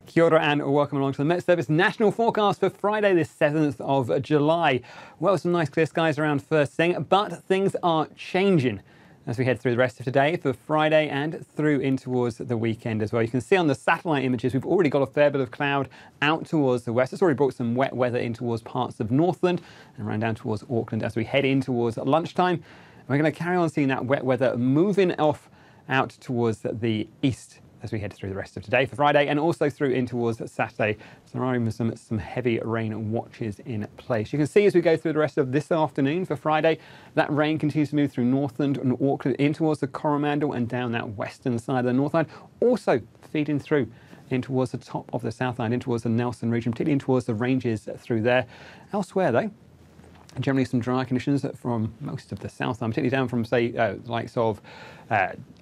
Kia ora and welcome along to the Met Service National Forecast for Friday the 7th of July. Well, some nice clear skies around first thing, but things are changing as we head through the rest of today for Friday and through in towards the weekend as well. You can see on the satellite images we've already got a fair bit of cloud out towards the west. It's already brought some wet weather in towards parts of Northland and around down towards Auckland as we head in towards lunchtime. And we're going to carry on seeing that wet weather moving off out towards the east as we head through the rest of today for Friday and also through in towards Saturday. So there are even some heavy rain watches in place. You can see as we go through the rest of this afternoon for Friday, that rain continues to move through Northland and Auckland in towards the Coromandel and down that western side of the Northland, also feeding through in towards the top of the Southland, in towards the Nelson region, particularly in towards the ranges through there. Elsewhere though, generally some dry conditions from most of the Southland, particularly down from, say, the likes of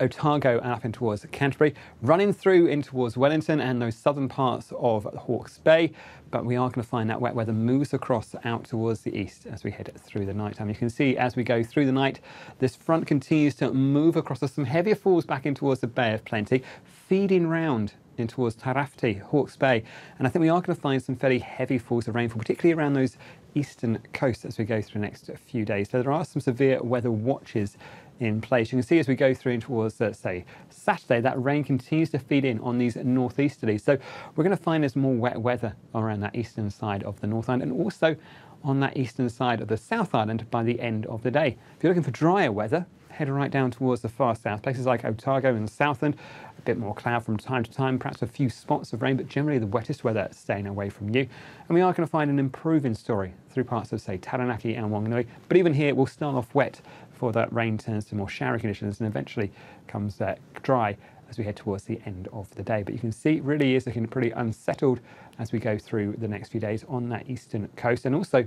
Otago and up in towards Canterbury, running through in towards Wellington and those southern parts of Hawke's Bay. But we are going to find that wet weather moves across out towards the east as we head through the night time. You can see as we go through the night, this front continues to move across. There's some heavier falls back in towards the Bay of Plenty, feeding round in towards Tairāwhiti, Hawke's Bay. And I think we are going to find some fairly heavy falls of rainfall, particularly around those eastern coasts as we go through the next few days. So there are some severe weather watches in place. You can see as we go through towards, say, Saturday, that rain continues to feed in on these northeasterlies. So we're going to find there's more wet weather around that eastern side of the North Island and also on that eastern side of the South Island by the end of the day. If you're looking for drier weather, head right down towards the far south, places like Otago and Southland. A bit more cloud from time to time, perhaps a few spots of rain, but generally the wettest weather staying away from you. And we are going to find an improving story through parts of, say, Taranaki and Wanganui. But even here, we'll start off wet before that rain turns to more showery conditions and eventually comes dry as we head towards the end of the day. But you can see it really is looking pretty unsettled as we go through the next few days on that eastern coast and also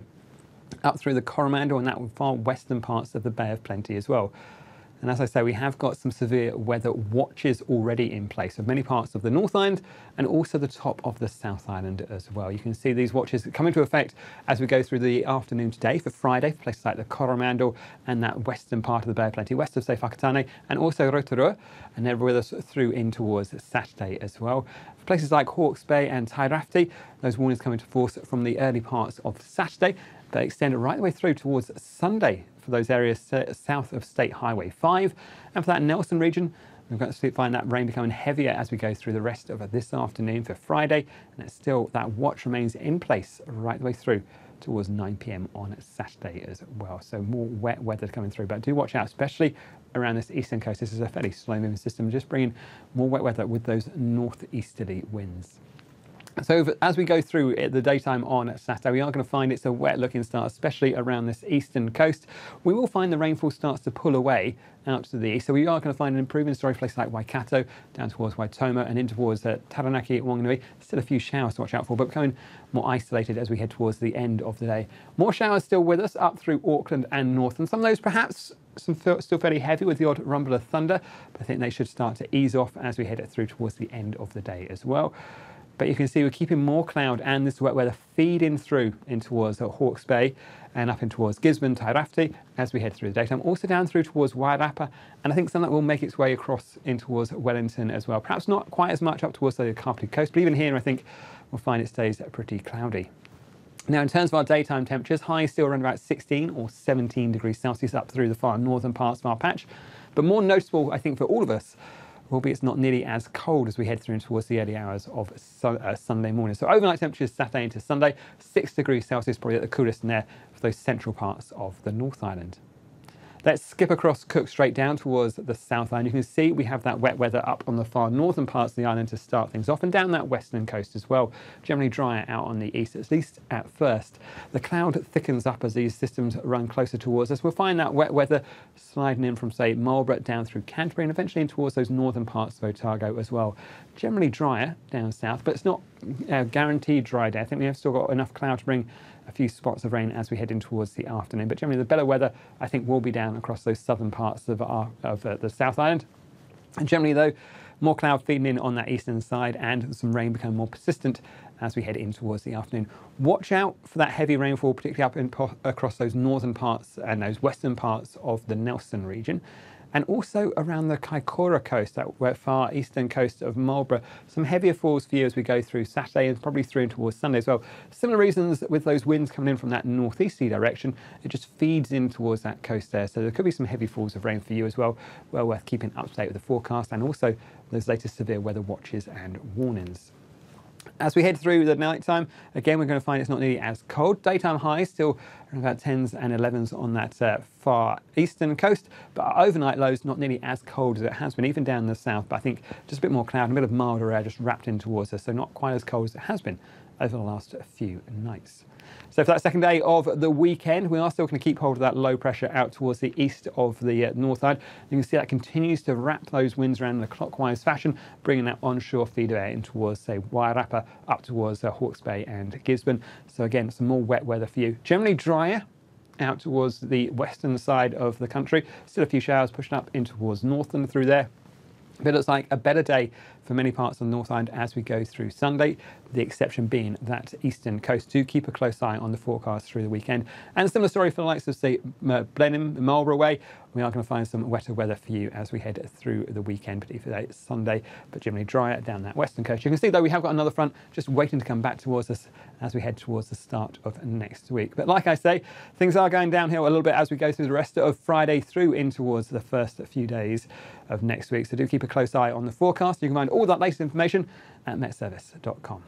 up through the Coromandel and that far western parts of the Bay of Plenty as well. And as I say, we have got some severe weather watches already in place of many parts of the North Island and also the top of the South Island as well. You can see these watches come into effect as we go through the afternoon today for Friday, for places like the Coromandel and that western part of the Bay of Plenty, west of, say, Whakatane and also Rotorua, and they're with us through in towards Saturday as well. For places like Hawke's Bay and Tairāwhiti, those warnings come into force from the early parts of Saturday. They extend right the way through towards Sunday for those areas south of State Highway 5. And for that Nelson region, we're going to find that rain becoming heavier as we go through the rest of this afternoon for Friday. And it's still, that watch remains in place right the way through towards 9 p.m. on Saturday as well. So more wet weather coming through, but do watch out, especially around this eastern coast. This is a fairly slow moving system, just bringing more wet weather with those northeasterly winds. So as we go through the daytime on Saturday, we are going to find it's a wet looking start, especially around this eastern coast. We will find the rainfall starts to pull away out to the east. So we are going to find an improving story for places like Waikato, down towards Waitomo and in towards Taranaki, Wanganui. Still a few showers to watch out for, but becoming more isolated as we head towards the end of the day. More showers still with us up through Auckland and Northland. Some of those perhaps still fairly heavy with the odd rumble of thunder, but I think they should start to ease off as we head through towards the end of the day as well. But you can see we're keeping more cloud and this wet weather feeding through in towards Hawke's Bay and up in towards Gisborne, Tairāwhiti as we head through the daytime. Also down through towards Wairarapa, and I think some of that will make its way across in towards Wellington as well. Perhaps not quite as much up towards the Kapiti coast, but even here I think we'll find it stays pretty cloudy. Now in terms of our daytime temperatures, highs still around about 16 or 17 degrees Celsius up through the far northern parts of our patch. But more noticeable, I think, for all of us, albeit it's not nearly as cold as we head through towards the early hours of Sunday morning. So overnight temperatures Saturday into Sunday, 6 degrees Celsius, probably at the coolest in there for those central parts of the North Island. Let's skip across Cook Strait down towards the South Island. You can see we have that wet weather up on the far northern parts of the island to start things off and down that western coast as well. Generally drier out on the east, at least at first. The cloud thickens up as these systems run closer towards us. We'll find that wet weather sliding in from, say, Marlborough down through Canterbury and eventually in towards those northern parts of Otago as well. Generally drier down south, but it's not guaranteed dry day. I think we have still got enough cloud to bring a few spots of rain as we head in towards the afternoon. But generally the better weather, I think, will be down across those southern parts of the South Island. And generally though, more cloud feeding in on that eastern side and some rain becoming more persistent as we head in towards the afternoon. Watch out for that heavy rainfall, particularly up across those northern parts and those western parts of the Nelson region. and also around the Kaikoura coast, that far eastern coast of Marlborough. Some heavier falls for you as we go through Saturday and probably through towards Sunday as well. Similar reasons with those winds coming in from that northeasterly direction, it just feeds in towards that coast there. So there could be some heavy falls of rain for you as well. Well worth keeping up to date with the forecast and also those latest severe weather watches and warnings. As we head through the night time, again, we're going to find it's not nearly as cold. Daytime highs still around about 10s and 11s on that far eastern coast, but our overnight lows not nearly as cold as it has been, even down in the south. But I think just a bit more cloud, a bit of milder air just wrapped in towards us, so not quite as cold as it has been over the last few nights. So for that second day of the weekend, we are still going to keep hold of that low pressure out towards the east of the North Island. You can see that continues to wrap those winds around in a clockwise fashion, bringing that onshore feeder air in towards, say, Wairarapa, up towards Hawke's Bay and Gisborne. So again, some more wet weather for you. Generally drier out towards the western side of the country. Still a few showers pushing up in towards Northland through there. But it looks like a better day for many parts of the North Island as we go through Sunday, the exception being that eastern coast. Do keep a close eye on the forecast through the weekend. And a similar story for the likes of, say, Blenheim, Marlborough way. We are going to find some wetter weather for you as we head through the weekend, particularly Sunday, but generally drier down that western coast. You can see, though, we have got another front just waiting to come back towards us as we head towards the start of next week. But like I say, things are going downhill a little bit as we go through the rest of Friday through in towards the first few days of next week. So do keep a close eye on the forecast. You can find all that latest information at metservice.com.